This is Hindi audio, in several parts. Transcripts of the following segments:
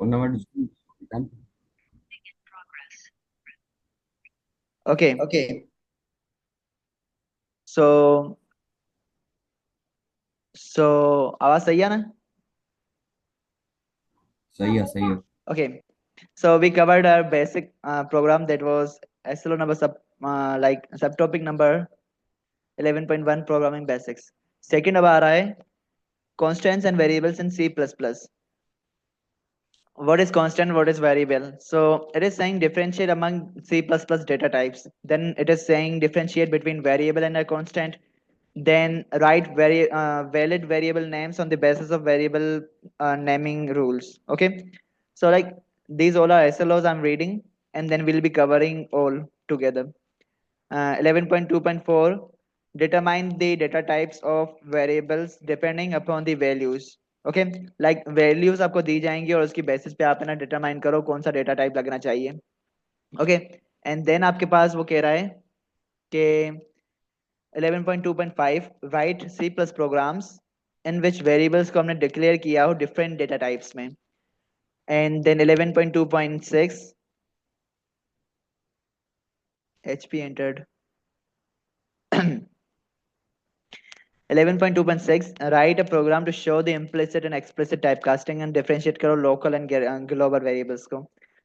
और number done. Okay Okay. So so आवाज सही है ना? सही है. Okay so we covered our basic program that was SLO number sub like subtopic number 11.1 programming basics. Second अब आ रहा है constants and variables in C++. What is constant, what is variable? So it is saying differentiate among C++ data types, then it is saying differentiate between variable and a constant, then write valid variable names on the basis of variable naming rules. Okay, so like these all are SLOs I'm reading, and then we'll be covering all together. 11.2.4, determine the data types of variables depending upon the values. Okay like values आपको दी जाएंगी और उसकी बेसिस पे आप है ना डिटरमाइन करो कौन सा डेटा टाइप लगना चाहिए. ओके एंड देन आपके पास वो कह रहा है कि 11.2.5, right C plus programs in which variables को हमने डिक्लेयर किया हो डिफरेंट डेटा टाइप्स में. And then 11.2.6, HP entered. 11.2.6, write a program to show the implicit and explicit typecasting and differentiate करो local and global variables को.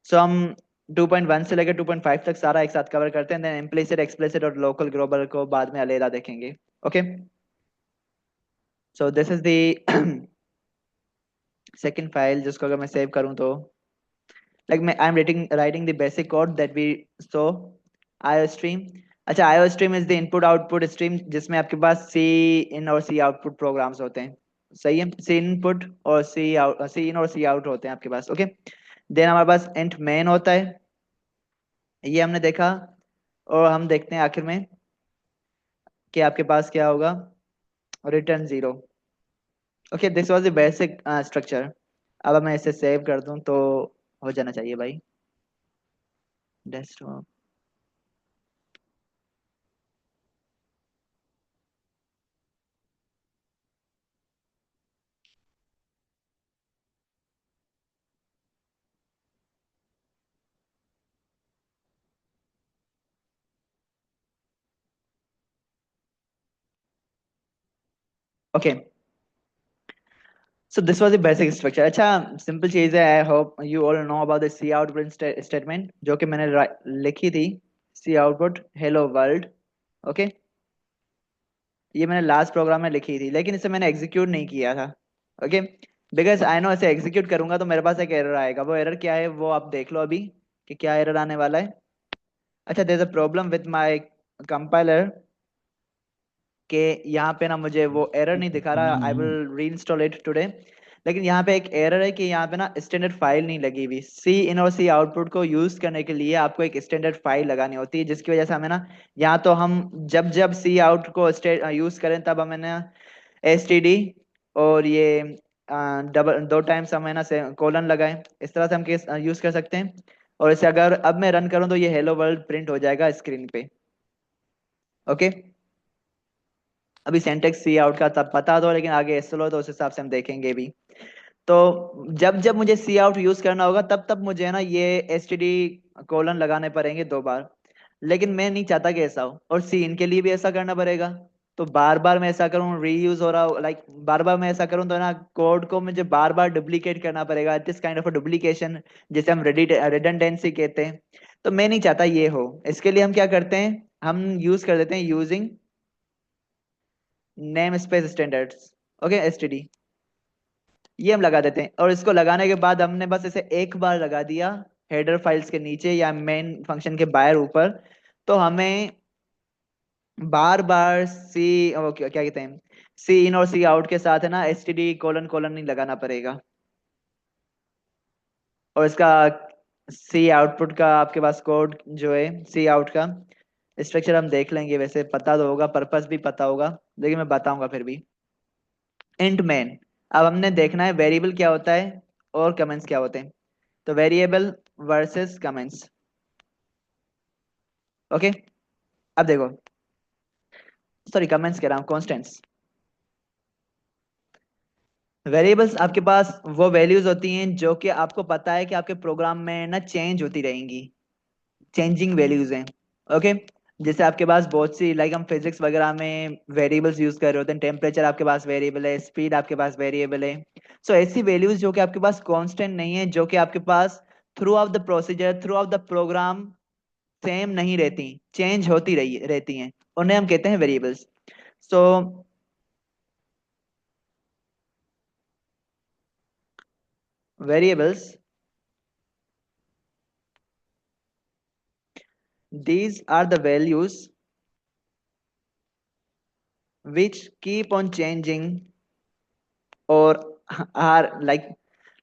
So हम 2.1 से लेकर 2.5 तक सारा एक साथ कवर करते हैं, then implicit, explicit और local global को बाद में अलग देखेंगे. Okay, so this is the second file जिसको अगर मैं सेव करूं तो like मैं I'm writing the basic code that we saw. IO stream. अच्छा, IO stream is the input output stream जिसमें आपके पास C in और C output programs होते हैं. सही है, C input और C in और C out होते हैं आपके पास. ओके देन हमारे पास int main होता है, ये हमने देखा. और हम देखते हैं आखिर में कि आपके पास क्या होगा, return 0. Okay this was the basic structure. अब मैं इसे सेव कर दूं तो हो जाना चाहिए भाई. Desktop. Okay so this was the basic structure. अच्छा सिंपल चीज है. I hope you all know about the C output statement जो कि मैंने लिखी थी. C output hello world. Okay ये मैंने लास्ट प्रोग्राम में लिखी थी लेकिन इसे मैंने एग्जीक्यूट नहीं किया था. ओके बिकॉज आई नो इसे एग्जीक्यूट करूंगा तो मेरे पास एक एरर आएगा. वो एरर क्या है वो आप देख लो अभी कि क्या एरर आने वाला है. अच्छा there is a problem with my compiler कि यहाँ पे ना मुझे वो एरर नहीं दिखा रहा. I will reinstall it today. लेकिन यहाँ पे एक एरर है कि यहाँ पे ना स्टैंडर्ड फाइल नहीं लगी हुई. सी इन और सी आउटपुट को यूज करने के लिए आपको एक स्टैंडर्ड फाइल लगानी होती है जिसकी वजह से हमें ना यहाँ तो हम जब जब सी आउट को यूज करें तब हमें ना STD और ये डबल 2 टाइम्स हम है ना से कोलन लगाएं. इस तरह से हम केस यूज कर सकते हैं. और इसे अगर अब मैं रन करूं तो ये हेलो वर्ल्ड प्रिंट हो जाएगा स्क्रीन पे. ओके अभी सेंटेक्स सी आउट का तब पता दो लेकिन आगे SLO तो उस हिसाब से हम देखेंगे भी. तो जब जब मुझे सी आउट यूज करना होगा तब तब मुझे ना ये STD कोलन लगाने पड़ेंगे 2 बार. लेकिन मैं नहीं चाहता कि ऐसा हो और सी इनके लिए भी ऐसा करना पड़ेगा. तो बार बार मैं ऐसा करूं रीयूज हो रहा लाइक बार बार मैं ऐसा करूं तो ना कोड को मुझे बार बार डुप्लीकेट करना पड़ेगा. This kind of a duplication जिसे हम रिडंडेंसी कहते हैं. तो मैं नहीं चाहता ये हो. इसके लिए हम क्या करते हैं, हम यूज कर देते हैं using name space standards. Okay STD ये हम लगा देते हैं. और इसको लगाने के बाद हमने बस इसे एक बार लगा दिया हेडर फाइल्स के नीचे या मेन फंक्शन के बाहर ऊपर. तो हमें बार बार सी वो क्या क्या कहते हैं सी इन और सी आउट के साथ है ना STD कोलन कोलन नहीं लगाना पड़ेगा. और इसका सी आउटपुट का आपके पास कोड जो है सी आउट का स्ट्रक्चर हम देख लेंगे. वैसे पता तो होगा, पर्पस भी पता होगा लेकिन मैं बताऊंगा फिर भी. Int main. अब हमने देखना है वेरिएबल क्या होता है और कमेंट्स क्या होते हैं. तो वेरिएबल वर्सेस कमेंट्स. ओके अब देखो, सॉरी कमेंट्स कह रहा हूँ, कॉन्स्टेंट्स. वेरिएबल्स आपके पास वो वैल्यूज होती हैं जो कि आपको पता है कि आपके प्रोग्राम में ना चेंज होती रहेंगी, चेंजिंग वैल्यूज हैं। ओके, जैसे आपके पास बहुत सी, लाइक हम फिजिक्स वगैरह में वेरिएबल्स यूज कर रहे होते हैं, टेम्परेचर आपके पास वेरिएबल है, स्पीड आपके पास वेरिएबल है। सो ऐसी वैल्यूज जो कि आपके पास कांस्टेंट नहीं है, जो कि आपके पास throughout the procedure, throughout the program same नहीं रहती, चेंज होती रही रहती हैं, उन्हें हम कहते हैं variables. So variables, these are the values which keep on changing और आर लाइक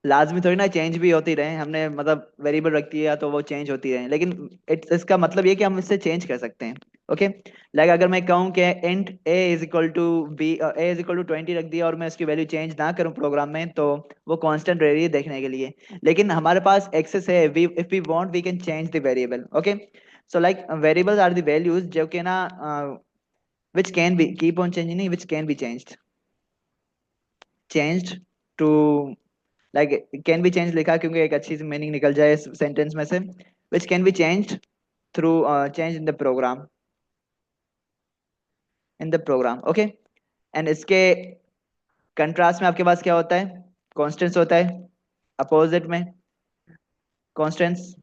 लाजमी थोड़ी ना चेंज भी होती रहे, हमने मतलब वेरिएबल रख दिया तो वो चेंज होती रहे, लेकिन इसका मतलब ये कि हम इससे चेंज कर सकते हैं। ओके, लाइक अगर मैं कहूँ कि int a is equal to b, a is equal to 20 रख दिया और मैं उसकी वैल्यू चेंज ना करूँ प्रोग्राम में, तो वो कांस्टेंट रह रही है देखने के लिए। लेकिन हमारे पास एक्सेस है, we if we want we can change the variable. Okay, so like variables are the values जो कि ना which can be keep on changing नहीं, which can be changed to, like can be changed लिखा क्योंकि एक अच्छी सी मीनिंग निकल जाए इस सेंटेंस में से, which can be changed through change in the program। Okay, and इसके कंट्रास्ट में आपके पास क्या होता है, कॉन्स्टेंट्स होता है, अपोजिट में constants,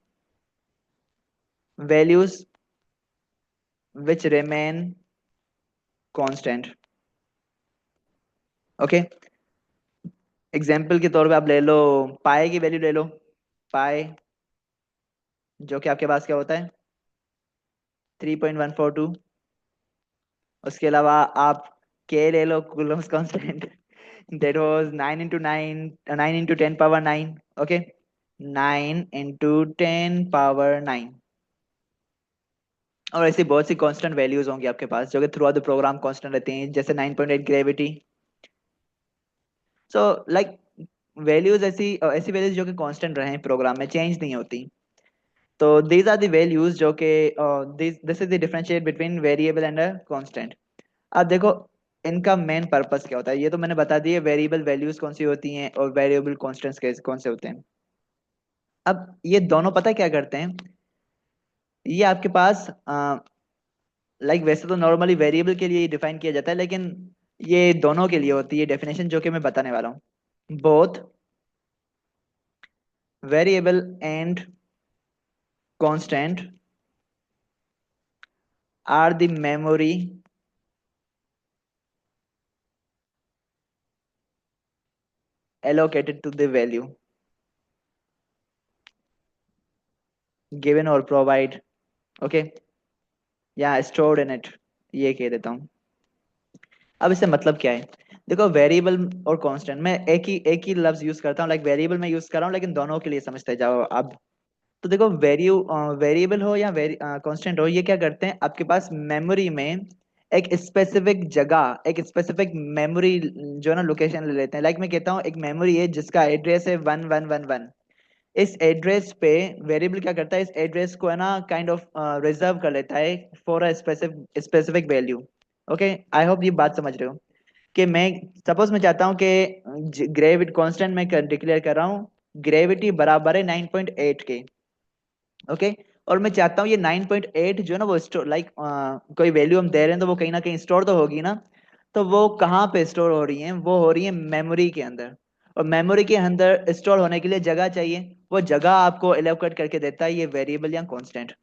values which remain constant। Okay, example के तौर पे आप ले लो, पाई की वैल्यू ले लो, पाई जो कि आपके पास क्या होता है 3.142। उसके अलावा आप के ले लो, Coulomb's constant, that was 9 into 9, 9 into 10 power 9। Okay, 9 into 10 power 9। और ऐसी बहुत सी कांस्टेंट वैल्यूज होंगी आपके पास जो कि throughout the program constant रहती हैं, जैसे 9.8 ग्रेविटी। सो लाइक वैल्यूज ऐसी ऐसी वैल्यूज जो कि कांस्टेंट रहे प्रोग्राम में, चेंज नहीं होती। तो दीज आर द वैल्यूज जो कि this is the differentiate between variable and a constant. अब देखो इनका मेन पर्पस क्या होता है, ये तो मैंने बता दिया वेरिएबल वैल्यूज कौन सी होती हैं और वेरिएबल कांस्टेंट्स कैसे कौन से होते हैं। अब ये दोनों पता है क्या करते हैं, ये आपके पास लाइक वैसे तो नॉर्मली वेरिएबल के लिए डिफाइन किया जाता है, लेकिन ये दोनों के लिए होती है डेफिनेशन जो कि मैं बताने वाला हूँ। Both variable and constant are the memory allocated to the value given or provide। Okay, या स्टोर्ड इन इट, ये कह देता हूँ। अब इससे मतलब क्या है, देखो वेरिएबल और कांस्टेंट मैं एक ही लफ्ज यूज करता हूँ, लाइक वेरिएबल में यूज कर रहा हूँ, लेकिन दोनों के लिए समझते जाओ अब। तो देखो वेरिएबल हो या कांस्टेंट हो, ये क्या करते हैं आपके पास मेमोरी में एक स्पेसिफिक जगह, एक स्पेसिफिक मेमोरी जो ना लोकेशन ले लेते हैं। लाइक मैं कहता हूँ एक मेमोरी है जिसका एड्रेस है 1111। इस एड्रेस पे वेरिएबल क्या करता है, इस एड्रेस को है ना काइंड ऑफ रिजर्व कर लेता है for a specific value. Okay, I hope ये बात समझ रहे हो कि मैं सपोज मैं चाहता हूँ कि ग्रेविटी कांस्टेंट मैं डिक्लेयर कर रहा हूँ, ग्रेविटी बराबर है 9.8 के। ओके, और मैं चाहता हूँ ये 9.8 जो है ना वो स्टोर, लाइक कोई वैल्यू हम दे रहे हैं तो वो कहीं ना कहीं स्टोर तो होगी ना। तो वो कहाँ पे स्टोर हो रही है, वो हो रही है मेमोरी के अंदर। और मेमोरी के अंदर स्टोर होने के लिए जगह चाहिए, वो जगह आपको एलोकेट करके देता है ये वेरिएबल या constant.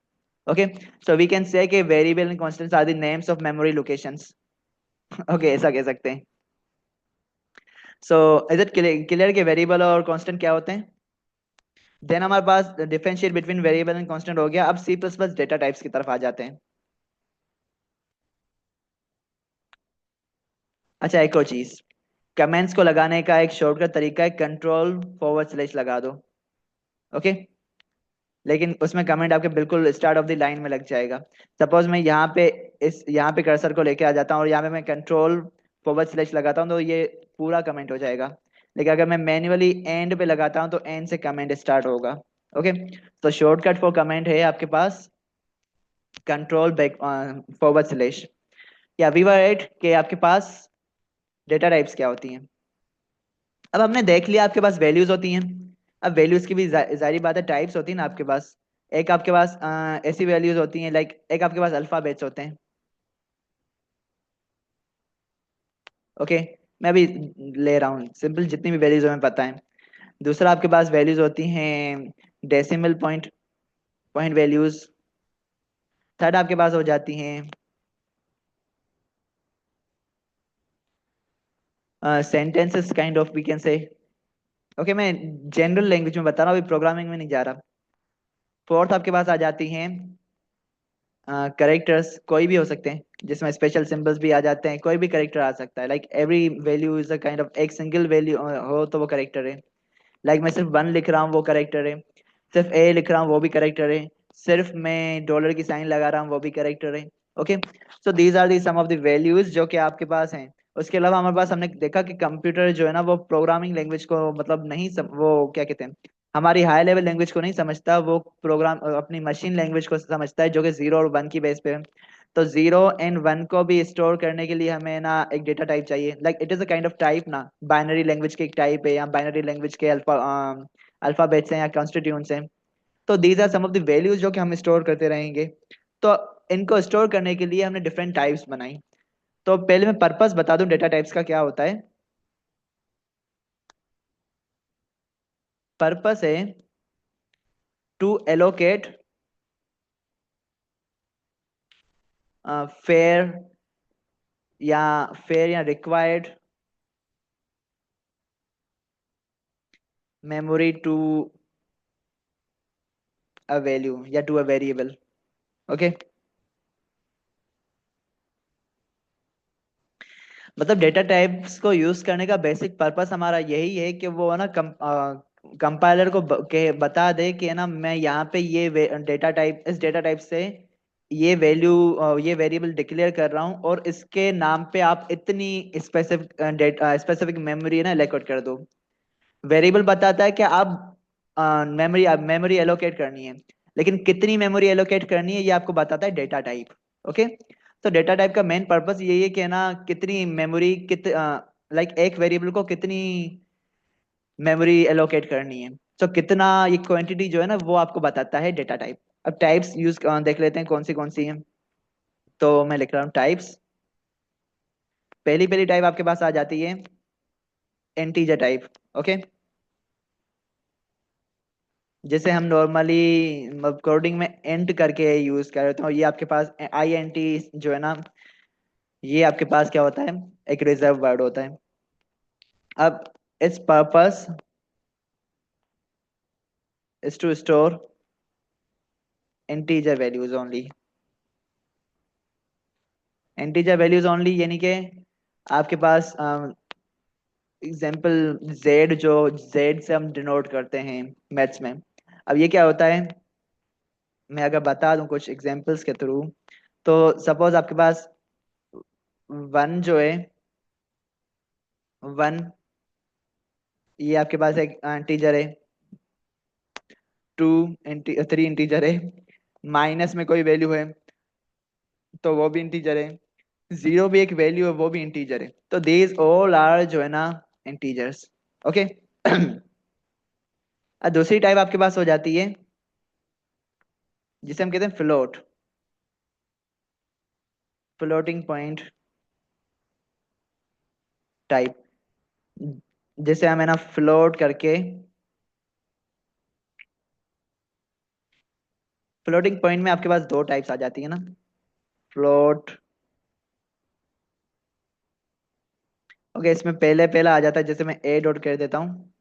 Okay, so we can say कि variable and constants are the names of memory locations. Okay, ऐसा कह सकते हैं। सो इज इट क्लियर कि वेरिएबल और कांस्टेंट क्या होते हैं। देन हमारे पास differentiate between variable and constant हो गया। अब C plus plus data types की तरफ आ जाते हैं। अच्छा, एक और चीज, कमेंट्स को लगाने का एक शॉर्टकट तरीका है, कंट्रोल फॉरवर्ड स्लैश लगा दो। ओके, लेकिन उसमें कमेंट आपके बिल्कुल स्टार्ट ऑफ द लाइन में लग जाएगा। सपोज मैं यहाँ पे इस यहाँ पे कर्सर को लेके आ जाता हूँ और यहाँ पे मैं कंट्रोल फॉरवर्ड स्लैश लगाता हूँ तो ये पूरा कमेंट हो जाएगा। लेकिन अगर मैं मैन्युअली एंड पे लगाता हूँ तो एंड से कमेंट स्टार्ट होगा। ओके, तो शॉर्टकट फॉर कमेंट है आपके पास कंट्रोल बैक फॉरवर्ड स्लैश। या वी वर एट के आपके पास डेटा टाइप्स क्या होती हैं। अब हमने देख लिया आपके पास वैल्यूज होती हैं। अब वैल्यूज की भी जारी बात है टाइप्स होती है ना आपके पास। एक आपके पास ऐसी वैल्यूज होती हैं, लाइक एक आपके पास अल्फाबेट्स होते हैं। ओके, मैं अभी ले रहा हूँ सिंपल जितनी भी वैल्यूज हमें पता है। दूसरा आपके पास वैल्यूज होती हैं decimal point point values. Third आपके पास हो जाती हैं sentences kind of we can say. Okay, मैं जनरल लैंग्वेज में बता रहा हूँ, अभी प्रोग्रामिंग में नहीं जा रहा। फोर्थ आपके पास आ जाती हैं करेक्टर्स, कोई भी हो सकते हैं, जिसमें स्पेशल सिंबल्स भी आ जाते हैं, कोई भी करेक्टर आ सकता है। Like every value is a kind of, एक सिंगल वैल्यू हो तो वो करेक्टर है। लाइक मैं सिर्फ वन लिख रहा हूँ वो करेक्टर है, सिर्फ ए लिख रहा हूँ वो भी करेक्टर है, सिर्फ मैं डॉलर की साइन लगा रहा हूँ वो भी करेक्टर है। Okay, so these are the some of the values जो कि आपके पास हैं। उसके अलावा हमारे पास, हमने देखा कि कंप्यूटर जो है ना वो प्रोग्रामिंग लैंग्वेज को मतलब नहीं वो क्या कहते हैं, हमारी हाई लेवल लैंग्वेज को नहीं समझता, वो प्रोग्राम अपनी मशीन लैंग्वेज को समझता है जो कि जीरो और वन की बेस पे है। तो जीरो एंड वन को भी स्टोर करने के लिए हमें ना एक डेटा टाइप चाहिए। Like it is a kind of type ना, बाइनरी लैंग्वेज के एक टाइप है, या बाइनरी लैंग्वेज के अल्फाबेट्स हैं या कॉन्स्टिट्यूएंट्स हैं। तो these are some of the values जो कि हम स्टोर करते रहेंगे। तो इनको स्टोर करने के लिए हमने डिफरेंट टाइप्स बनाई। तो पहले मैं पर्पस बता दूं डेटा टाइप्स का क्या होता है। पर्पस है टू एलोकेट फेयर या फेयर या required memory to a value या टू अ वेरिएबल। ओके, मतलब डेटा टाइप्स को यूज करने का बेसिक पर्पस हमारा यही है कि वो है ना कंपाइलर को बता दे कि है ना मैं यहाँ पे ये डेटा टाइप, इस डेटा टाइप से ये वैल्यू, ये वेरिएबल डिक्लेयर कर रहा हूँ, और इसके नाम पे आप इतनी स्पेसिफिक स्पेसिफिक मेमोरी है ना एलोकेट कर दो। वेरिएबल बताता है कि आप मेमोरी एलोकेट करनी है, लेकिन कितनी मेमोरी एलोकेट करनी है ये आपको बताता है डेटा टाइप। ओके, तो डेटा टाइप का मेन पर्पस यही है कि है ना कितनी मेमोरी लाइक एक वेरिएबल को कितनी मेमोरी एलोकेट करनी है। तो कितना, ये क्वांटिटी जो है ना वो आपको बताता है डेटा टाइप। अब टाइप्स यूज देख लेते हैं कौन सी हैं। तो मैं लिख रहा हूँ टाइप्स। पहली पहली टाइप आपके पास आ जाती है इंटीजर टाइप। ओके, जैसे हम नॉर्मली कोडिंग में एंड करके यूज कर रहे हो, ये आपके पास आई एन टी जो है ना, ये आपके पास क्या होता है, एक रिजर्व वर्ड होता है। अब its purpose is to store integer values only. Integer values only यानी कि आपके पास एग्जाम्पल जेड, जो जेड से हम डिनोट करते हैं मैथ्स में। अब ये क्या होता है, मैं अगर बता दूं कुछ एग्जाम्पल्स के थ्रू। तो सपोज आपके पास वन जो है, वन, ये आपके पास एक इंटीजर है। टू, थ्री इंटीजर है। माइनस में कोई वैल्यू है तो वो भी इंटीजर है। जीरो भी एक वैल्यू है, वो भी इंटीजर है। तो दीज ऑल आर जो है ना इंटीजर्स। ओके, अब दूसरी टाइप आपके पास हो जाती है जिसे हम कहते हैं फ्लोट, फ्लोटिंग पॉइंट टाइप। जैसे हम है ना फ्लोट करके, फ्लोटिंग पॉइंट में आपके पास दो टाइप्स आ जाती है ना, फ्लोट। ओके, इसमें पहले पहला आ जाता है, जैसे मैं ए डॉट कर देता हूँ,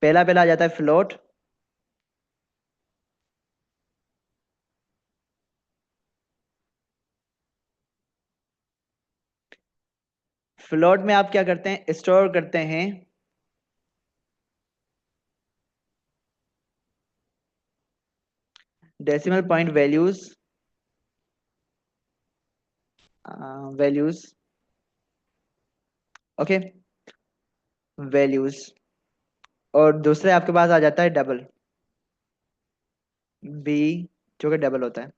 पहला पहला आ जाता है फ्लोट। फ्लोट में आप क्या करते हैं, स्टोर करते हैं decimal point values, values. Okay, values. और दूसरे आपके पास आ जाता है डबल, बी, जो कि डबल होता है।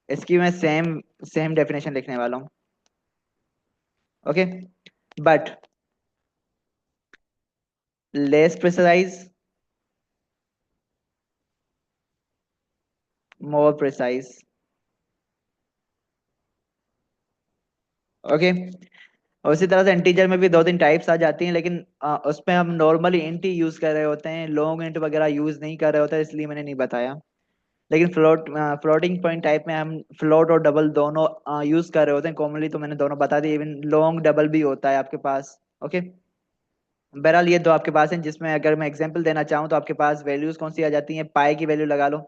इसकी मैं सेम सेम डेफिनेशन लिखने वाला हूँ। Okay, but less precise, more precise. Okay. उसी तरह से इंटीजर में भी दो तीन टाइप्स आ जाती हैं, लेकिन उसमें हम नॉर्मली इंट ही यूज कर रहे होते हैं, लॉन्ग इंट वगैरह यूज नहीं कर रहे होते, इसलिए मैंने नहीं बताया। लेकिन फ्लोटिंग पॉइंट टाइप में हम फ्लोट और डबल दोनों यूज कर रहे होते हैं कॉमनली, तो मैंने दोनों बता दिए। इवन लॉन्ग डबल भी होता है आपके पास। ओके। बहरहाल ये दो आपके पास हैं, जिसमें अगर मैं एग्जांपल देना चाहूँ तो आपके पास वैल्यूज कौन सी आ जाती हैं। पाई की वैल्यू लगा लो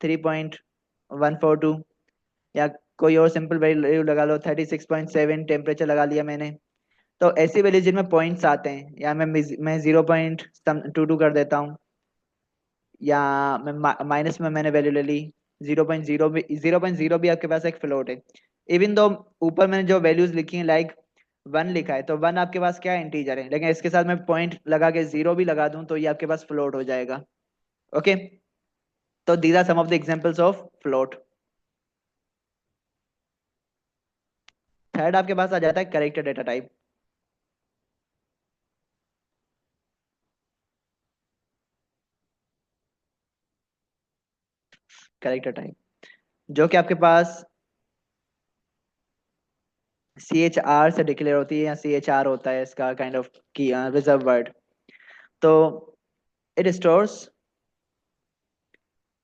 3.142, या कोई और सिंपल वैल्यू लगा लो 36.7, टेम्परेचर लगा लिया मैंने। तो ऐसी वैल्यू जिनमें पॉइंट्स आते हैं, या मैं 0.22 कर देता हूँ, या मैं माइनस में मैंने वैल्यू ले ली 0.0 भी। 0.0 भी आपके पास एक फ्लोट है। इवन दो ऊपर मैंने जो वैल्यूज लिखी हैं, लाइक 1 लिखा है, तो 1 आपके पास क्या इंटीजर है, लेकिन इसके साथ मैं पॉइंट लगा के 0 भी लगा दूं तो ये आपके पास फ्लोट हो जाएगा। ओके। तो these are some of the examples of float. Third आपके पास आ जाता है character data type. Character type जो कि आपके पास CHR से डिक्लेयर होती है, या CHR होता है इसका काइंड ऑफ की रिजर्व वर्ड। तो इट स्टोर्स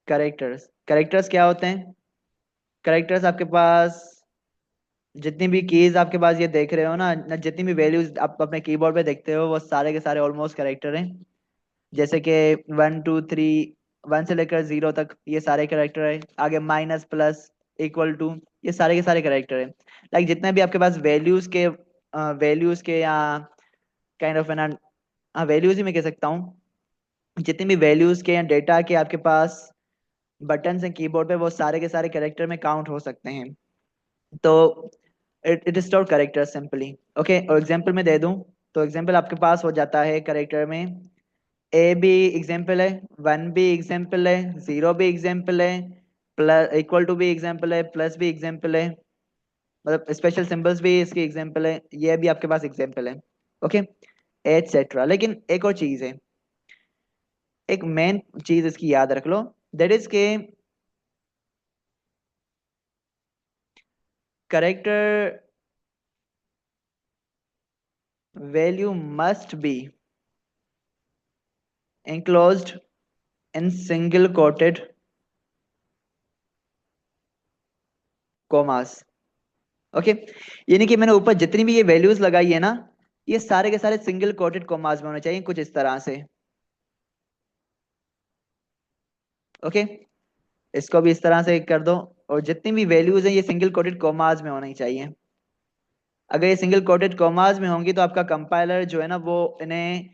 कैरेक्टर्स। कैरेक्टर्स क्या होते हैं? कैरेक्टर्स आपके पास जितनी भी कीज आपके पास ये देख रहे हो ना, जितनी भी वैल्यूज आप अपने कीबोर्ड पे देखते हो, वो सारे के सारे ऑलमोस्ट कैरेक्टर हैं। जैसे कि 1 2 3, 1 से लेकर 0 तक ये सारे कैरेक्टर है। आगे माइनस प्लस इक्वल टू, ये सारे के सारे कैरेक्टर है। लाइक जितने भी आपके पास वैल्यूज के या काइंड ऑफ ना, वैल्यूज ही मैं कह सकता हूँ, जितनी भी वैल्यूज के या डेटा के आपके पास बटन हैं कीबोर्ड पे, वो सारे के सारे कैरेक्टर में काउंट हो सकते हैं। तो it store character simply. Okay. और एग्जांपल में दे दूं, तो एग्जांपल आपके पास हो जाता है कैरेक्टर में, ए भी एग्जांपल है, 1 भी एग्जांपल है, 0 भी एग्जांपल है, प्लस इक्वल टू भी एग्जांपल है, प्लस भी एग्जांपल है, मतलब स्पेशल सिंबल्स भी इसके एग्जांपल है, ये भी आपके पास एग्जांपल है। ओके। एटसेट्रा। लेकिन एक और चीज है, एक मेन चीज इसकी याद रख लो, दैट इज के character value must be enclosed in single quoted commas। Okay. यानी कि मैंने ऊपर जितनी भी ये वैल्यूज लगाई है ना, ये सारे के सारे सिंगल कोटेड कॉमास में होने चाहिए, कुछ इस तरह से। ओके। इसको भी इस तरह से कर दो। और जितनी भी वैल्यूज हैं ये सिंगल कोटेड कॉमास में होनी चाहिए। अगर ये सिंगल कोटेड कॉमास में होंगी तो आपका कंपाइलर जो है ना, वो इन्हें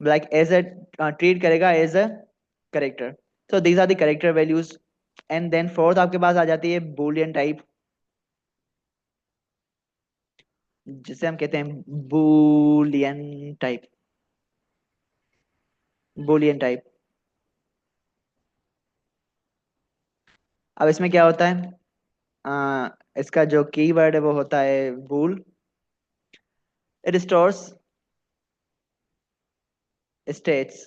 लाइक एज अ ट्रीट करेगा as a character. So these are the character values. And then fourth आपके पास आ जाती है बूलियन टाइप, जिसे हम कहते हैं बूलियन टाइप। Boolean type. अब इसमें क्या होता है, इसका जो कीवर्ड है वो होता है bool. It stores states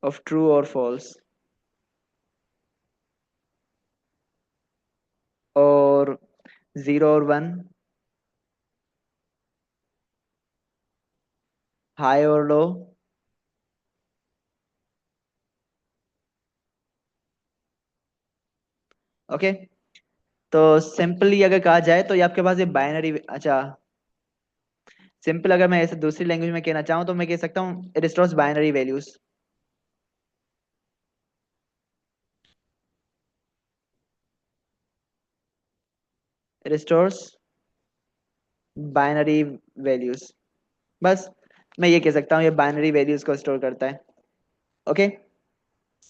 of true और फॉल्स, और 0 और 1, हाई और लो। ओके। तो सिंपली अगर कहा जाए तो ये आपके पास ये बाइनरी, अच्छा, सिंपल अगर मैं ऐसे दूसरी लैंग्वेज में कहना चाहूँ तो मैं कह सकता हूँ it stores binary values. It stores binary values. बस मैं ये कह सकता हूँ ये बाइनरी वैल्यूज को स्टोर करता है। ओके।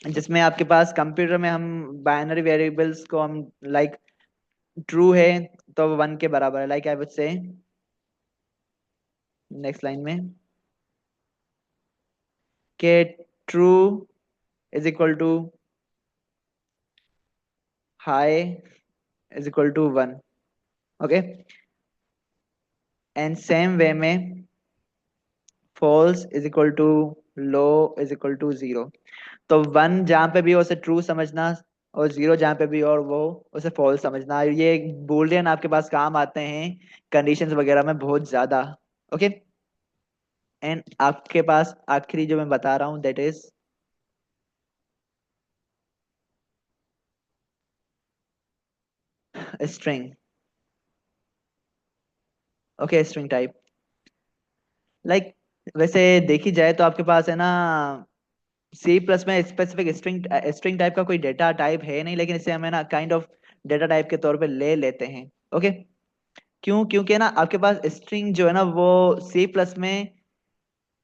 जिसमें आपके पास कंप्यूटर में हम बाइनरी वेरिएबल्स को हम लाइक ट्रू है तो 1 के बराबर है, like I would say next line में के true is equal to high is equal to 1। Okay. And same way में false is equal to low is equal to zero. तो वन जहाँ पे भी हो उसे ट्रू समझना, और जीरो जहाँ पे भी हो और वो उसे फॉल्स समझना। ये बूलियन आपके पास काम आते हैं कंडीशंस वगैरह में बहुत ज्यादा। ओके। एंड आपके पास आखिरी जो मैं बता रहा हूँ that is string. Okay, string type. Like वैसे देखी जाए तो आपके पास है ना सी प्लस में स्पेसिफिक स्ट्रिंग स्ट्रिंग टाइप का कोई डेटा टाइप है नहीं, लेकिन इसे हमें ना काइंड ऑफ डेटा टाइप के तौर पे ले लेते हैं। ओके। क्यों? क्योंकि ना आपके पास स्ट्रिंग जो है ना वो सी प्लस में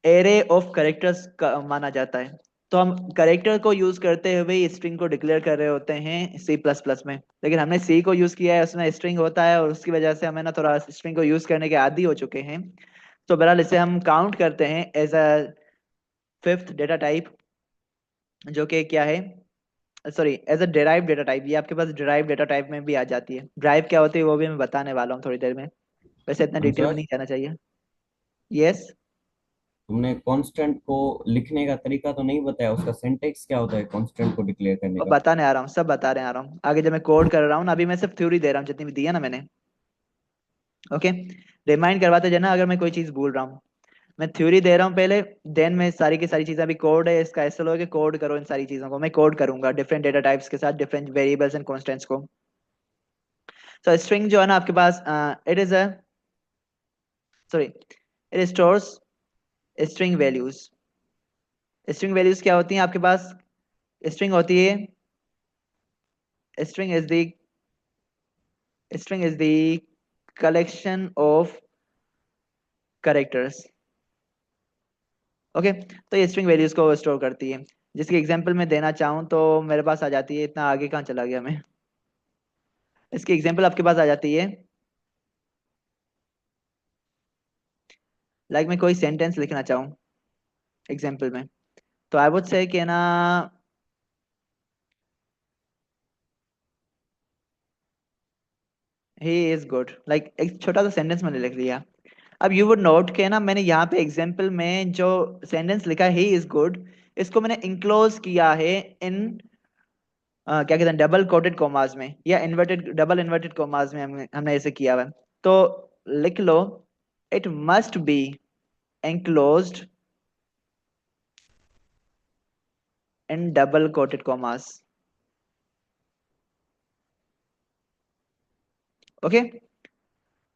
एरे ऑफ करेक्टर्स का माना जाता है। तो हम करेक्टर को यूज करते हुए स्ट्रिंग को डिक्लेयर कर रहे होते हैं सी प्लस प्लस में, लेकिन हमने सी को यूज किया है, उसमें स्ट्रिंग होता है और उसकी वजह से हमें ना थोड़ा स्ट्रिंग को यूज करने के आदी हो चुके हैं। तो बहरहाल इसे हम काउंट करते हैं as a fifth data type, जो कि क्या है, sorry, as a derive data type. ये आपके पास डिराइव डेटा टाइप में भी आ जाती है। ड्राइव क्या होती है वो भी मैं बताने वाला हूँ थोड़ी देर में, वैसे इतना डिटेल में अंशुल, नहीं जाना चाहिए। यस। तुमने कांस्टेंट को लिखने का तरीका तो नहीं बताया, उसका सिंटेक्स क्या होता है कांस्टेंट को डिक्लेयर करने और का? बताने आ रहा हूँ, सब बता रहे आ रहा हूँ आगे जब मैं कोड कर रहा हूँ ना। अभी मैं सिर्फ थ्योरी दे रहा हूँ जितनी भी दी है ना मैंने। ओके। रिमाइंड करवाते जाना अगर मैं कोई चीज भूल रहा हूँ। मैं थ्योरी दे रहा हूँ पहले, देन मैं सारी की सारी चीजें, अभी कोड है इसका ऐसा लोगे कोड करो, इन सारी चीजों को मैं कोड करूंगा डिफरेंट डेटा टाइप्स के साथ डिफरेंट वेरिएबल्स एंड कॉन्स्टेंट्स को। तो स्ट्रिंग जो है ना आपके पास it is a, sorry, it stores string values. String values क्या होती हैं आपके पास? स्ट्रिंग होती है, string is the string is the collection of characters. Okay. तो ये स्ट्रिंग वैल्यूज को स्टोर करती है। जिसकी एग्जांपल मैं देना चाहूँ तो मेरे पास आ जाती है, इतना आगे कहाँ चला गया मैं, इसकी एग्जांपल आपके पास आ जाती है। लाइक मैं कोई सेंटेंस लिखना चाहूँ एग्जांपल में, तो आई वुड से कि ना ही इज गुड। लाइक एक छोटा सा सेंटेंस मैंने लिख लिया। अब यू वुड नोट के ना मैंने यहाँ पे एग्जांपल में जो सेंटेंस लिखा ही इज गुड, इसको मैंने इंक्लोज किया है इन क्या कहते हैं डबल कोटेड कॉमास में, या इन्वर्टेड डबल इन्वर्टेड कॉमास में हमने ऐसे किया हुआ है। तो लिख लो, it must be enclosed in double quoted commas। Okay.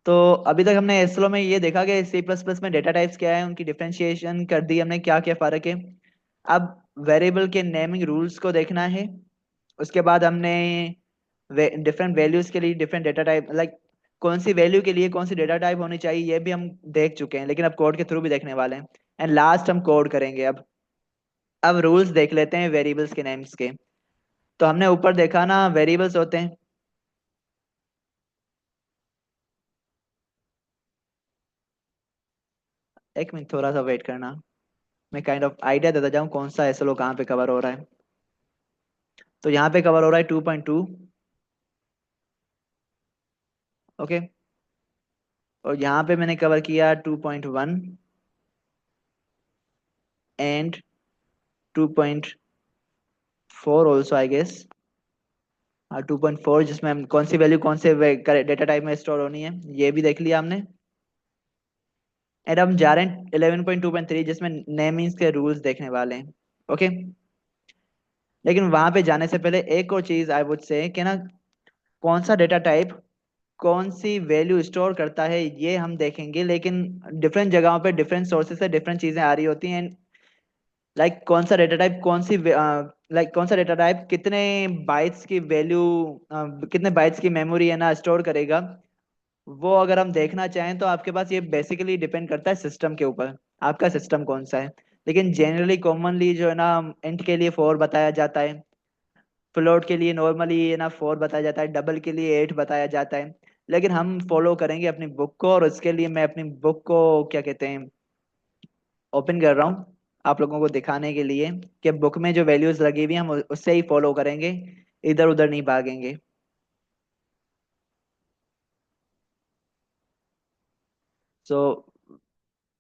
तो अभी तक हमने एसएलओ में ये देखा कि सी प्लस प्लस में डेटा टाइप्स क्या है, उनकी डिफरेंशिएशन कर दी हमने, क्या क्या फर्क है। अब वेरिएबल के नेमिंग रूल्स को देखना है। उसके बाद हमने डिफरेंट वैल्यूज के लिए डिफरेंट डेटा टाइप, लाइक कौन सी वैल्यू के लिए कौन सी डेटा टाइप होनी चाहिए, ये भी हम देख चुके हैं, लेकिन अब कोड के थ्रू भी देखने वाले हैं। एंड लास्ट हम कोड करेंगे। अब रूल्स देख लेते हैं वेरिएबल्स के नेम्स के। तो हमने ऊपर देखा ना वेरिएबल्स होते हैं, एक मिनट थोड़ा सा वेट करना, मैं काइंड ऑफ आइडिया देता जाऊँ कौन सा एसएलओ कहाँ पे कवर हो रहा है। तो यहाँ पे कवर हो रहा है 2.2। ओके। और यहाँ पे मैंने कवर किया 2.1 एंड 2.4 ऑल्सो आई गेस। हाँ 2.4, जिसमें हम कौन सी वैल्यू कौन से डेटा टाइप में स्टोर होनी है ये भी देख लिया हमने। एंड हम जा रहे हैं 11.2.3 जिसमें नेमिंग्स के रूल्स देखने वाले हैं। ओके। लेकिन वहां पे जाने से पहले एक और चीज आई वुड से कि ना कौन सा डेटा टाइप कौन सी वैल्यू स्टोर करता है ये हम देखेंगे, लेकिन डिफरेंट जगहों पे डिफरेंट सोर्सेज से डिफरेंट चीजें आ रही होती हैं। लाइक कौन सा डेटा टाइप कौन सी लाइक कौन सा डेटा टाइप कितने बाइट्स की वैल्यू, कितने बाइट्स की मेमोरी है ना स्टोर करेगा, वो अगर हम देखना चाहें तो आपके पास ये बेसिकली डिपेंड करता है सिस्टम के ऊपर, आपका सिस्टम कौन सा है। लेकिन जनरली कॉमनली जो है ना इंट के लिए 4 बताया जाता है, फ्लोट के लिए नॉर्मली है ना 4 बताया जाता है, डबल के लिए 8 बताया जाता है। लेकिन हम फॉलो करेंगे अपनी बुक को, और उसके लिए मैं अपनी बुक को क्या कहते हैं ओपन कर रहा हूँ आप लोगों को दिखाने के लिए कि बुक में जो वैल्यूज लगी हुई हैं हम उससे ही फॉलो करेंगे, इधर उधर नहीं भागेंगे। सो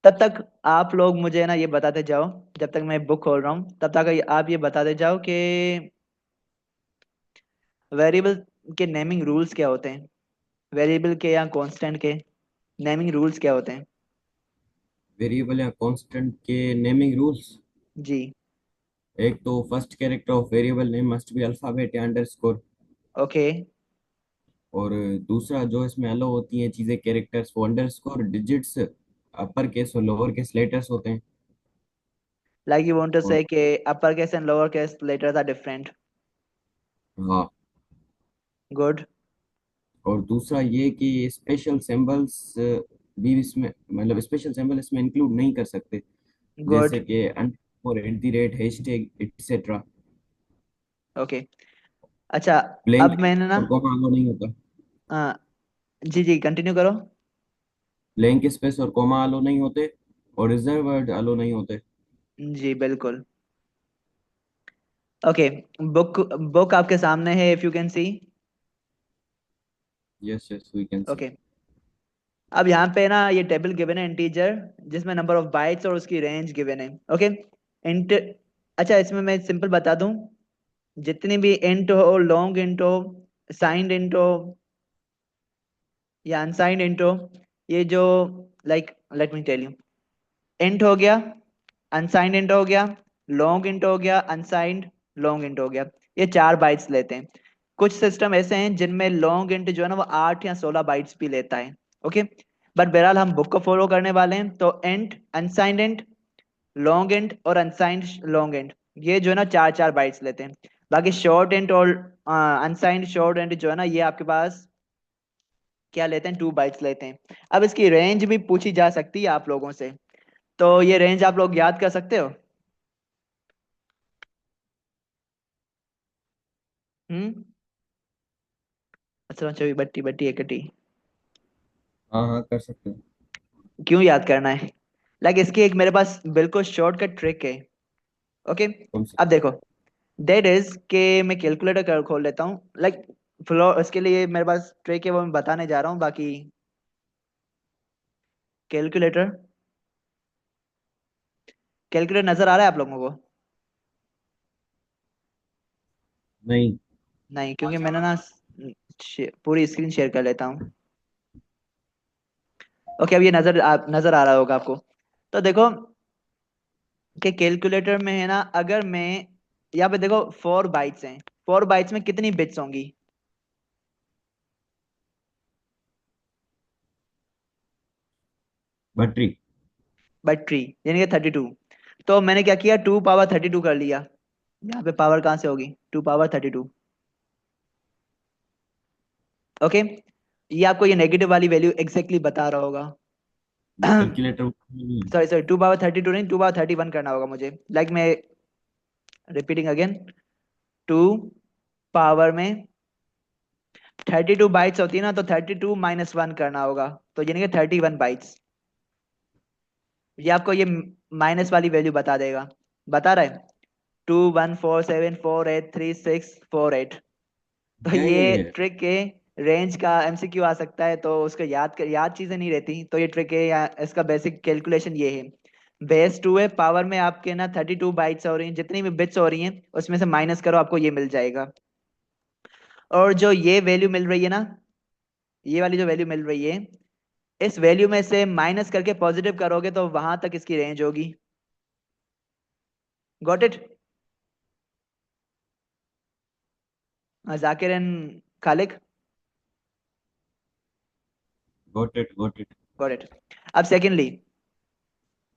तब तक आप लोग मुझे ना ये बताते जाओ, जब तक मैं बुक खोल रहा हूँ तब तक आप ये बताते जाओ कि वेरिएबल के नेमिंग रूल्स क्या होते हैं, वेरिएबल के या कांस्टेंट के नेमिंग रूल्स क्या होते हैं। वेरिएबल या कांस्टेंट के नेमिंग रूल्स। जी। एक तो first character of variable name must be alphabet या अंडरस्कोर। ओके। और दूसरा जो इसमें अलो होती हैं चीजें कैरेक्टर्स, वो अंडरस्कोर, डिजिट्स, अपर केस और लोअर केस लेटर्स होते हैं। लाइक यू वांट टू और से कि upper case and lower case letters are different. हाँ, गुड। और दूसरा ये कि स्पेशल सिंबल्स भी इसमें, मतलब स्पेशल सिंबल इसमें इंक्लूड नहीं कर सकते, गुड। जैसे कि underscore, at the rate, hashtag etcetera. Okay. अच्छा। ब्लैंक अब मैंने ना और कॉमा अलो नहीं होता। जी जी कंटिन्यू करो। ब्लैंक स्पेस और कॉमा अलो नहीं होते, और रिजर्व वर्ड अलो नहीं होते। जी बिल्कुल। ओके। बुक बुक आपके सामने है, if you can see. Yes yes, we can see. Okay. अब यहाँ पे ना ये टेबल गिवन है इंटीजर, जिसमें नंबर ऑफ बाइट्स और उसकी रेंज गिवन है। ओके। इंट अच्छा, इसमें मैं सिंपल बता दूं, जितनी भी इंट हो, लॉन्ग इंट हो, साइंड इंट हो या अनसाइंड इंट हो, ये जो like let me tell you, int हो गया, अनसाइंड इंट हो गया, लॉन्ग इंट हो गया, अनसाइंड लॉन्ग इंट हो गया, ये 4 बाइट्स लेते हैं। कुछ सिस्टम ऐसे हैं जिनमें लॉन्ग इंट जो है ना वो 8 या 16 बाइट्स भी लेता है। ओके। बट बहरहाल हम बुक को फॉलो करने वाले हैं, तो int, unsigned int, long int और अनसाइंड लॉन्ग इंट, ये जो है ना 4 4 बाइट्स लेते हैं। बाकी शॉर्ट इंट और अनसाइंड शॉर्ट इंट जो है ना ये आपके पास क्या लेते हैं, 2 बाइट्स लेते हैं। अब इसकी रेंज भी पूछी जा सकती है आप लोगों से, तो ये रेंज आप लोग याद कर सकते हो। हम्म। अच्छा अच्छा, बट्टी बट्टी एकटी। हाँ हाँ, कर सकते हैं। क्यों याद करना है, लाइक इसकी एक मेरे पास बिल्कुल शॉर्टकट ट्रिक है। ओके। कौन सी? अब देखो, दैट इज के मैं कैलकुलेटर कर खोल लेता हूँ, लाइक फ्लो इसके लिए मेरे पास ट्रिक है, वो मैं बताने जा रहा हूँ। बाकी कैलकुलेटर, कैलकुलेटर नजर आ रहा है आप लोगों को? नहीं। नहीं, क्योंकि मैंने ना पूरी स्क्रीन शेयर कर लेता हूँ। ओके, अब ये नजर आ रहा होगा आपको। तो देखो कि कैलकुलेटर में है ना, अगर मैं यहाँ पे देखो 4 बाइट्स हैं, 4 बाइट्स में कितनी बिट्स होंगी? बटरी। बट्री, यानी कि 32। तो मैंने क्या किया, 2 पावर 32 कर लिया। यहाँ पे पावर कहाँ से होगी, 2 पावर 32। ओके। ये आपको ये नेगेटिव वाली वैल्यू एग्जैक्टली बता रहा होगा। कैलकुलेटर। सॉरी सॉरी, 2 पावर 32 नहीं, 2 पावर 31 करना होगा मुझे। लाइक मैं रिपीटिंग अगेन, 2 पावर में 32 बाइट्स होती है ना, तो 32 - 1 करना होगा, तो यानी कि 31 बाइट्स। ये आपको ये माइनस वाली वैल्यू बता देगा, बता रहा है, 2 1 4 7 4 8 3 6 4 8। तो क्या ये ये? ट्रिक है, रेंज का एमसीक्यू आ सकता है, तो उसको याद चीजें नहीं रहती, तो ये ट्रिक है या इसका बेसिक कैलकुलेशन ये है। बेस 2 है, पावर में आपके ना 32 बाइट्स हो रही हैं, जितनी भी बिट्स हो रही हैं उसमें से माइनस करो, आपको ये मिल जाएगा। और जो ये वैल्यू मिल रही है ना, ये वाली जो वैल्यू मिल रही है, इस वैल्यू में से माइनस करके पॉजिटिव करोगे तो वहां तक इसकी रेंज होगी। Got it? Zakir and Khaliq. Got it, got it. Got it. अब सेकेंडली,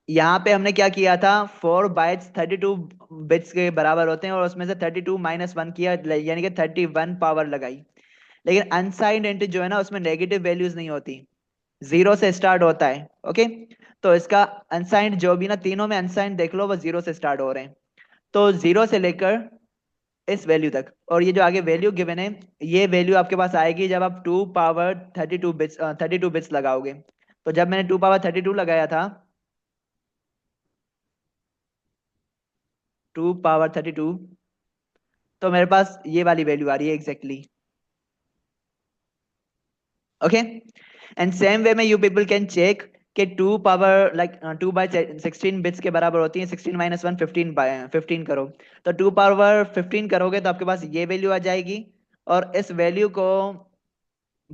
यहाँ पे हमने क्या किया था, 4 बाइट्स 32 बिट्स के बराबर होते हैं, और उसमें से 32 - 1 किया, यानी कि 31 पावर लगाई। लेकिन अनसाइंड इंट जो है ना उसमें नेगेटिव वैल्यूज नहीं होती, 0 से स्टार्ट होता है। ओके। तो इसका अनसाइंड जो भी ना, तीनों में अनसाइंड देख लो वो 0 से स्टार्ट हो रहे हैं, तो 0 से लेकर इस वैल्यू तक, और ये जो आगे वैल्यू गिवन है, ये वैल्यू आपके पास आएगी जब आप 2 पावर 32 बिट्स लगाओगे। तो जब मैंने 2 पावर 32 लगाया था, 2 पावर 32, तो मेरे पास ये वाली वैल्यू आ रही है exactly. Okay. And same way में यू पीपल कैन चेक कि 2 पावर लाइक 2/16 बिट्स के बराबर होती है, 16 - 1 15 करो। तो 2 पावर 15 करोगे तो आपके पास ये वैल्यू आ जाएगी, और इस वैल्यू को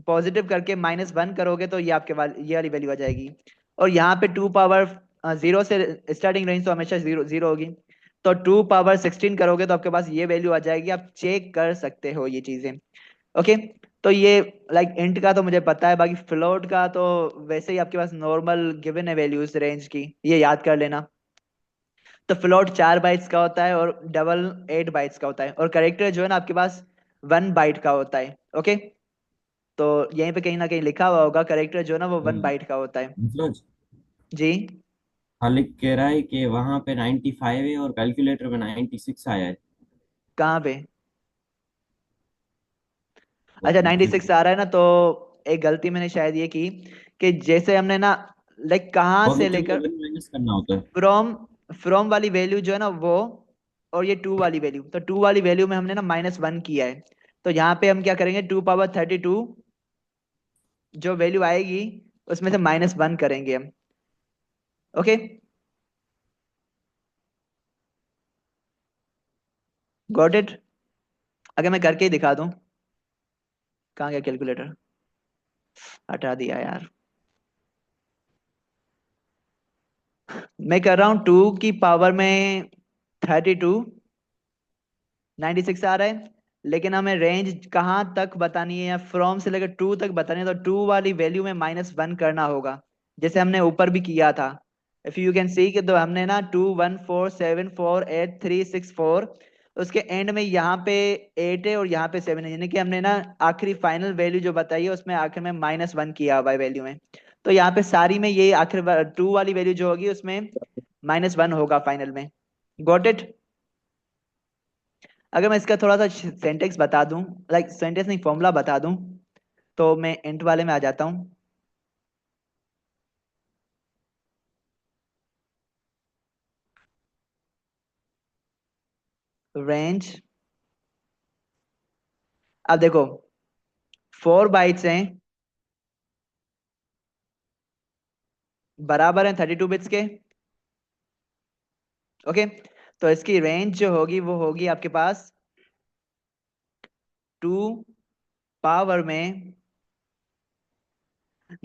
पॉजिटिव करके -1 करोगे तो ये ये वाली वैल्यू आ जाएगी। और यहाँ पे 2 पावर 0 से स्टार्टिंग रेंज तो हमेशा जीरो जीरो होगी। तो 2 पावर 16 करोगे तो आपके पास ये वैल्यू आ जाएगी, आप चेक कर सकते हो ये चीजें। ओके। तो ये लाइक इंट का तो मुझे पता है, बाकी फ्लोट का तो वैसे ही आपके पास नॉर्मल गिवन है वैल्यूज रेंज की, ये याद कर लेना। तो फ्लोट 4 बाइट्स का होता है और डबल 8 बाइट्स का होता है, और करेक्टर जो है ना आपके पास 1 बाइट का होता है। ओके। तो यहीं पे कहीं ना कहीं लिखा हुआ होगा, करेक्टर जो है ना वो 1 बाइट का होता है। मतलब जी। खालिद कह रहा है कि वहां पे 95 है और कैलकुलेटर में 96 आया है। कहाँ पे? वो अच्छा, नाइनटी कंफ्यूज। सिक्स आ रहा है ना, तो एक गलती मैंने शायद ये की कि जैसे हमने ना लाइक कहाँ से पॉजिटिव में लेकर 1 माइनस करना होता है। फ्रॉम फ्रॉम वाली वैल्यू जो है ना वो, और ये 2 वाली वैल्यू, तो 2 वाली वैल्यू में हमने ना -1 किया है। तो यहाँ पे हम क्या करेंगे, 2 पावर 32 जो वैल्यू आएगी उसमें से -1 करेंगे हम। ओके। Got it? अगर मैं करके ही दिखा दूं, कहाँ गया कैलकुलेटर? हटा दिया यार। मैं कर रहा हूँ 2 की पावर में 32, 96 आ रहा है, लेकिन हमें रेंज कहाँ तक बतानी है, या फ्रॉम से लेकर 2 तक बतानी है, तो 2 वाली वैल्यू में -1 करना होगा, जैसे हमने ऊपर भी किया था। इफ यू कैन सी कि तो हमने ना 2 1 4 7 4 8 3 6 4, उसके एंड में यहाँ पे 8 है और यहाँ पे 7 है, यानी कि हमने ना आखिरी फाइनल वैल्यू जो बताई है उसमें आखिर में -1 किया हुआ है वैल्यू में। तो यहाँ पे सारी में ये आखिर 2 वाली वैल्यू जो होगी उसमें -1 होगा फाइनल में। Got it? अगर मैं इसका थोड़ा सा सेंटेक्स बता दूं, लाइक सेंटेक्स नहीं, फॉर्मूला बता दूं, तो मैं इंट वाले में आ जाता हूँ। रेंज, अब देखो 4 बाइट्स हैं, बराबर हैं 32 बिट्स के। ओके। तो इसकी रेंज जो होगी वो होगी आपके पास 2 पावर में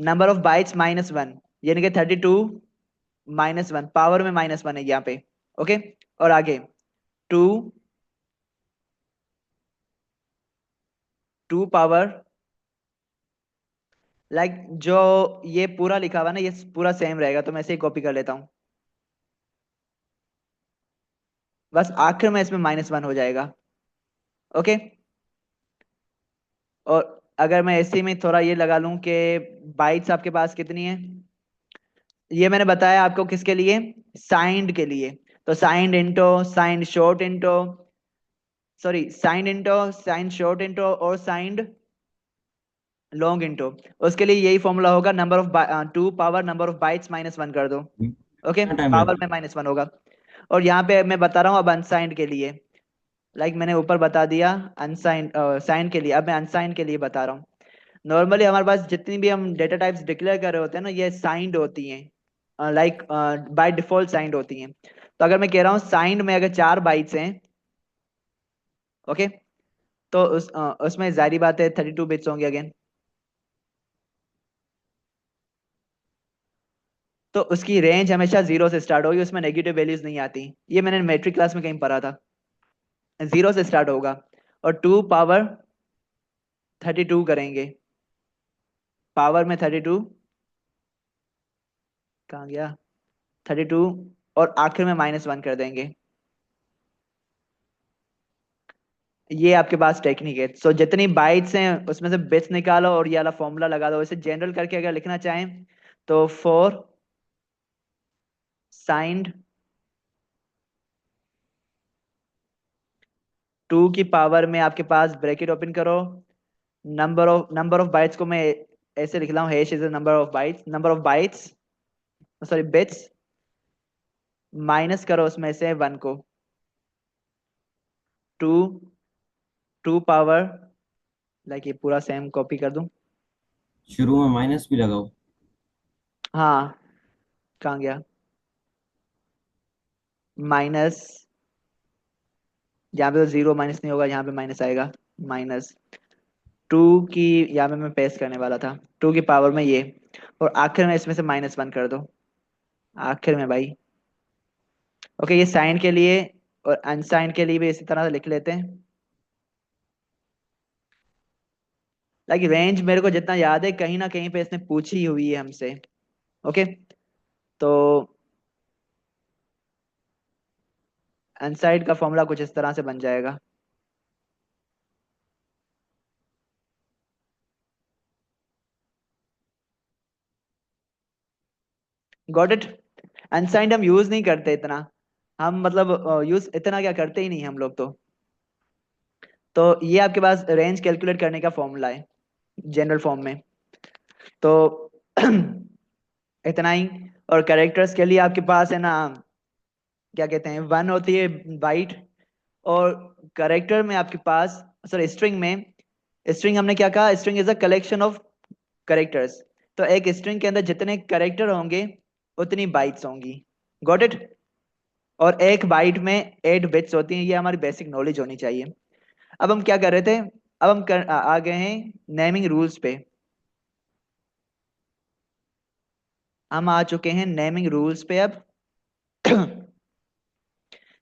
नंबर ऑफ बाइट्स -1, यानी कि 32 - 1, पावर में -1 है यहाँ पे। ओके। और आगे 2 2 पावर, लाइक जो ये पूरा लिखा हुआ है ना ये पूरा सेम रहेगा, तो मैं इसे कॉपी कर लेता हूँ। बस आखिर में इसमें -1 हो जाएगा। ओके। और अगर मैं इसी में थोड़ा ये लगा लूं कि बाइट्स आपके पास कितनी है, ये मैंने बताया आपको किसके लिए, साइंड के लिए। तो signed into signed short into, sorry signed into signed short into और साइंड लॉन्ग इंटो, उसके लिए यही फॉर्मूला होगा, number of 2 power number of bytes -1 कर दो। ओके। कितना टाइम पावर लगेगा? में -1 होगा। और यहाँ पे मैं बता रहा हूँ अब अनसाइंड के लिए, लाइक मैंने ऊपर बता दिया अनसाइंड साइंड के लिए, अब मैं अनसाइंड के लिए बता रहा हूँ। नॉर्मली हमारे पास जितनी भी हम डेटा टाइप्स डिक्लेयर कर रहे होते हैं ना ये साइंड होती हैं, लाइक बाय डिफॉल्ट साइंड होती हैं। तो अगर मैं कह रहा हूँ साइंड में अगर 4 बाइट्स हैं, ओके, तो उसमें जारी बात है 32 बिट्स होंगे अगेन। तो उसकी रेंज हमेशा 0 से स्टार्ट होगी, उसमें नेगेटिव वैल्यूज नहीं आती, ये मैंने मैट्रिक क्लास में कहीं पढ़ा था। 0 से स्टार्ट होगा, और 2 पावर 32 करेंगे, पावर में 32, कहाँ गया, 32, और आखिर में -1 कर देंगे। ये आपके पास टेक्निक है। सो जितनी बाइट्स हैं उसमें से बिट्स निकालो और ये वाला फॉर्मूला लगा दो। इसे जनरल करके अगर लिखना चाहें तो 4 साइंड 2 की पावर में आपके पास ब्रैकेट ओपन करो, नंबर ऑफ बाइट्स को मैं ऐसे लिख रहा हूँ, hash is number of bytes sorry bits, minus करो उसमें से 1 को, 2 2 पावर, लाइक ये पूरा सेम कॉपी कर दूं। शुरू में माइनस भी लगाओ। हाँ, कहाँ गया? माइनस, यहाँ पे तो जीरो माइनस नहीं होगा, यहाँ पे माइनस आएगा। माइनस टू की, यहाँ पे मैं पेस्ट करने वाला था, टू की पावर में ये, और आखिर में इसमें से -1 कर दो, आखिर में भाई। ओके, ये साइन के लिए और अनसाइन के लिए भी इसी तरह से लिख लेते हैं। लाइक रेंज मेरे को जितना याद है कहीं ना कहीं पे इसने पूछी हुई है हमसे। ओके, तो अनसाइड का फॉर्मूला कुछ इस तरह से बन जाएगा। Got it? अनसाइंड हम यूज नहीं करते इतना, हम मतलब यूज इतना क्या करते ही नहीं हम लोग तो ये आपके पास रेंज कैलकुलेट करने का फॉर्मूला है जनरल फॉर्म में। तो इतना ही। और कैरेक्टर्स के लिए आपके पास है ना, क्या कहते हैं, 1 होती है बाइट, और कैरेक्टर में आपके पास, सॉरी स्ट्रिंग में, स्ट्रिंग हमने क्या कहा, string is a collection of characters. तो एक स्ट्रिंग के अंदर जितने कैरेक्टर होंगे उतनी बाइट्स होंगी। Got it? और एक बाइट में 8 बिट्स होती हैं, ये हमारी बेसिक नॉलेज होनी चाहिए। अब हम क्या कर रहे थे, अब हम आ गए हैं नेमिंग रूल्स पे। हम आ चुके हैं नेमिंग रूल्स पे अब।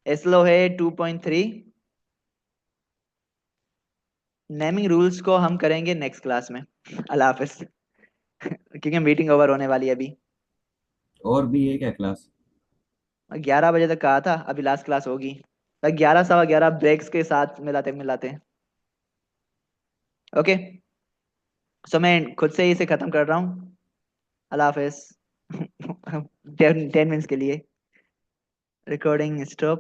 एस्लो है 2.3। नेमिंग रूल्स को हम करेंगे नेक्स्ट क्लास में। अल्लाह हाफिज। क्योंकि मीटिंग ओवर होने वाली है अभी। और भी है क्या क्लास? 11 बजे तक कहा था, अभी लास्ट क्लास होगी। 11 सवा 11 ब्रेक्स के साथ मिलाते मिलाते। ओके, सो मैं खुद से ही इसे खत्म कर रहा हूँ। अल्लाह हाफिज। 10 10 मिनट्स के लिए रिकॉर्डिंग स्टॉप।